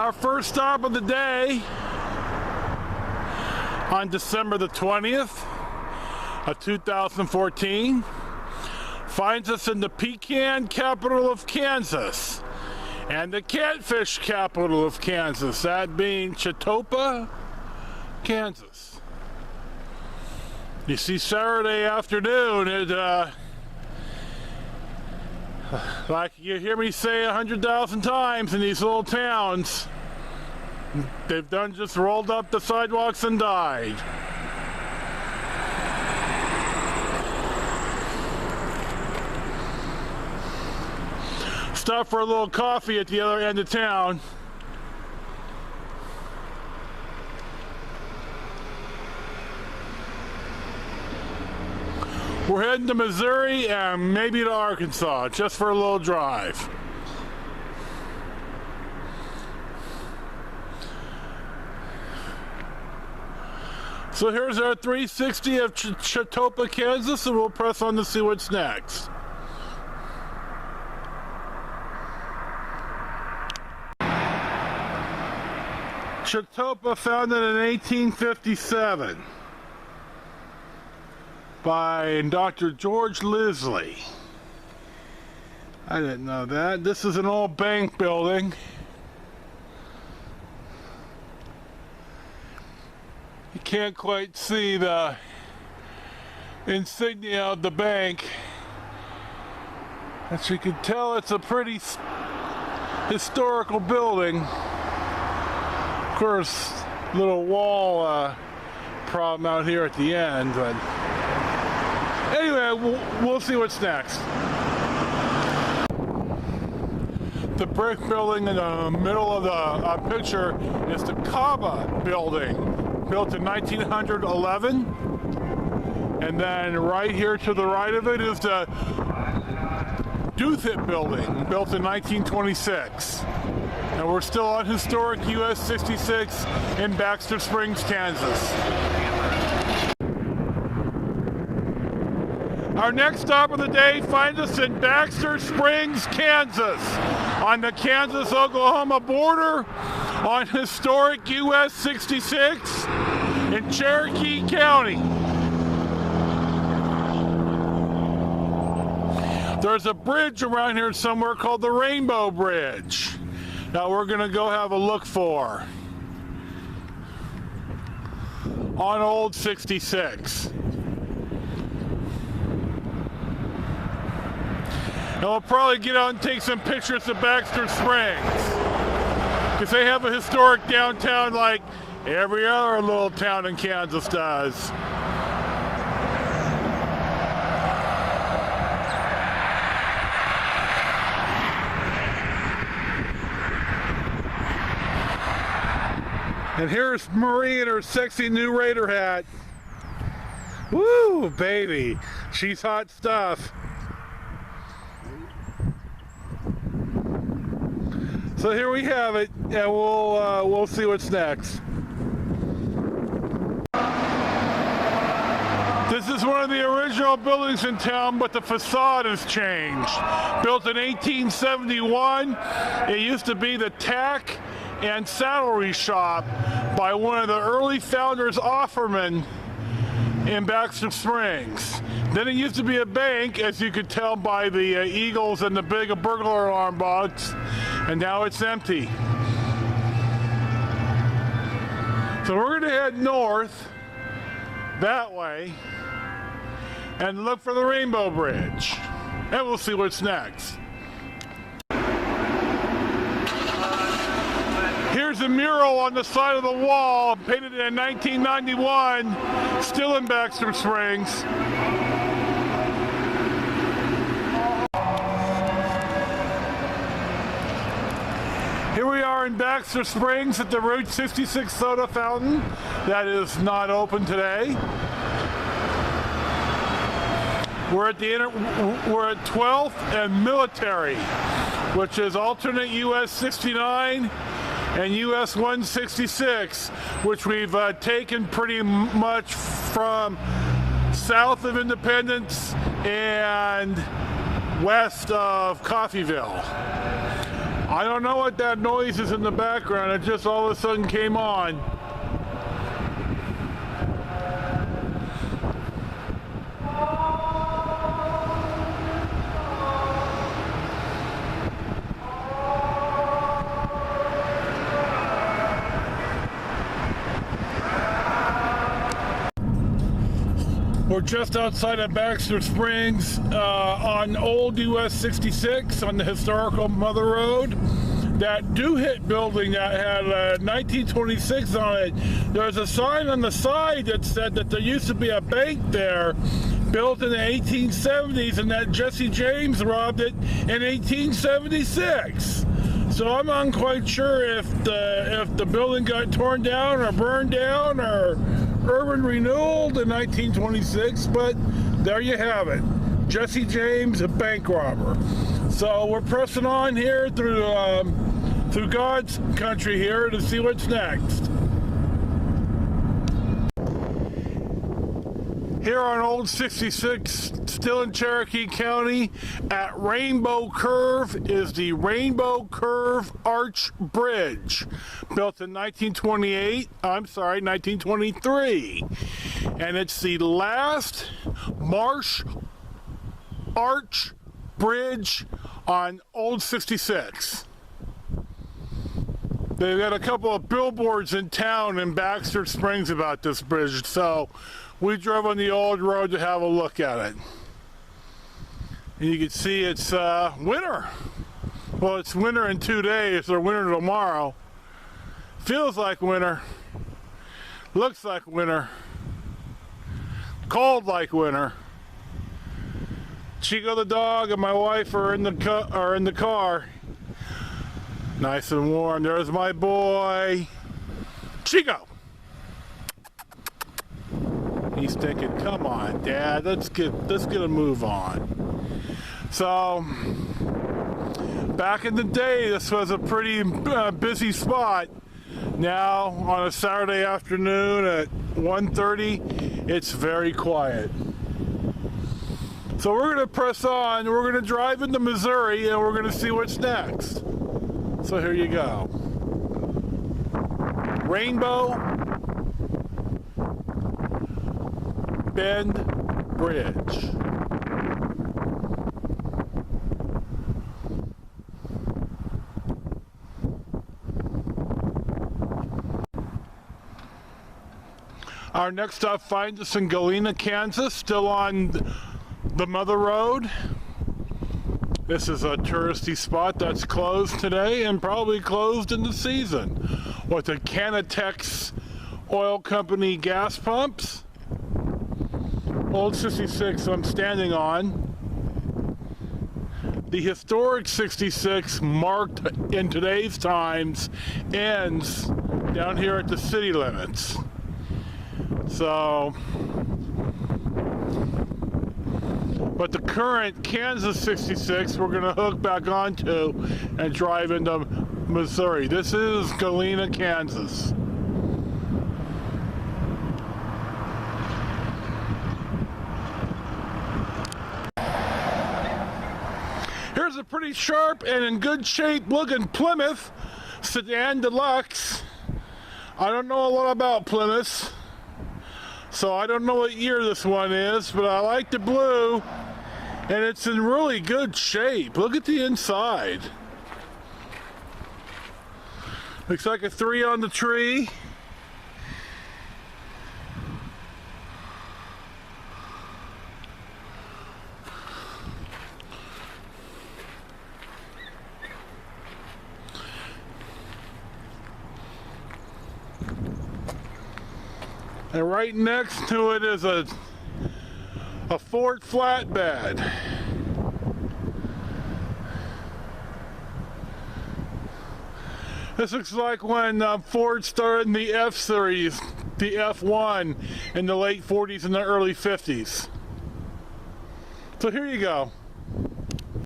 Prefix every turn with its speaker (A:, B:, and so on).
A: Our first stop of the day on December the 20th of 2014 finds us in the pecan capital of Kansas and the catfish capital of Kansas, that being Chautauqua, Kansas. You see, Saturday afternoon, like you hear me say 100,000 times in these little towns, they've done just rolled up the sidewalks and died. Stop for a little coffee at the other end of town. We're heading to Missouri and maybe to Arkansas, just for a little drive. So here's our 360 of Chautauqua, Kansas, and we'll press on to see what's next. Chautauqua, founded in 1857. By Dr. George Lisley. I didn't know that. This is an old bank building. You can't quite see the insignia of the bank. As you can tell, it's a pretty historical building. Of course, little wall problem out here at the end, but anyway, we'll see what's next. The brick building in the middle of the picture is the Caba building, built in 1911. And then right here to the right of it is the Duthitt building, built in 1926. And we're still on historic US-66 in Baxter Springs, Kansas. Our next stop of the day finds us in Baxter Springs, Kansas, on the Kansas-Oklahoma border, on historic US-66 in Cherokee County. There's a bridge around here somewhere called the Rainbow Bridge. Now we're gonna go have a look for on old 66. And we'll probably get out and take some pictures of Baxter Springs, because they have a historic downtown like every other little town in Kansas does. And here's Marie in her sexy new Raider hat. Woo, baby, she's hot stuff. So here we have it, and we'll see what's next. This is one of the original buildings in town, but the facade has changed. Built in 1871, it used to be the tack and saddlery shop by one of the early founders, Offerman, in Baxter Springs. Then it used to be a bank, as you could tell by the eagles and the big burglar alarm box, and now it's empty. So we're gonna head north that way and look for the Rainbow Bridge, and we'll see what's next. Here's a mural on the side of the wall, painted in 1991, still in Baxter Springs. Here we are in Baxter Springs at the Route 66 soda fountain that is not open today. We're at 12th and Military, which is alternate US 69 and US 166, which we've taken pretty much from south of Independence and west of Coffeyville. I don't know what that noise is in the background. It just all of a sudden came on. We're just outside of Baxter Springs on old US-66 on the historical Mother Road. That do-hit building that had 1926 on it, there's a sign on the side that said that there used to be a bank there built in the 1870s and that Jesse James robbed it in 1876. So I'm not quite sure if the building got torn down or burned down or urban renewal in 1926, but there you have it. Jesse James, a bank robber. So we're pressing on here through God's country here to see what's next. Here on Old 66, still in Cherokee County, at Rainbow Curve is the Rainbow Curve Arch Bridge, built in 1923. And it's the last marsh arch bridge on Old 66. They've got a couple of billboards in town in Baxter Springs about this bridge, so we drove on the old road to have a look at it. And you can see it's winter. Well, it's winter in 2 days, or winter tomorrow. Feels like winter. Looks like winter. Cold like winter. Chico the dog and my wife are in the car. Nice and warm. There's my boy, Chico. He's thinking, come on, Dad, let's get a move on. So, back in the day, this was a pretty busy spot. Now, on a Saturday afternoon at 1:30, it's very quiet. So we're going to press on. We're going to drive into Missouri, and we're going to see what's next. So here you go. Rainbow Bend Bridge. Our next stop finds us in Galena, Kansas, still on the Mother Road. This is a touristy spot that's closed today and probably closed in the season, with the Canatex Oil Company gas pumps. Old 66 I'm standing on. The historic 66, marked in today's times, ends down here at the city limits. So, but the current Kansas 66 we're going to hook back onto and drive into Missouri. This is Galena, Kansas. Here's a pretty sharp and in good shape looking Plymouth Sedan Deluxe. I don't know a lot about Plymouth, so I don't know what year this one is, but I like the blue, and it's in really good shape. Look at the inside. Looks like a 3 on the tree. And right next to it is a Ford flatbed. This looks like when Ford started in the F-Series, the F1, in the late 40s and the early 50s. So here you go.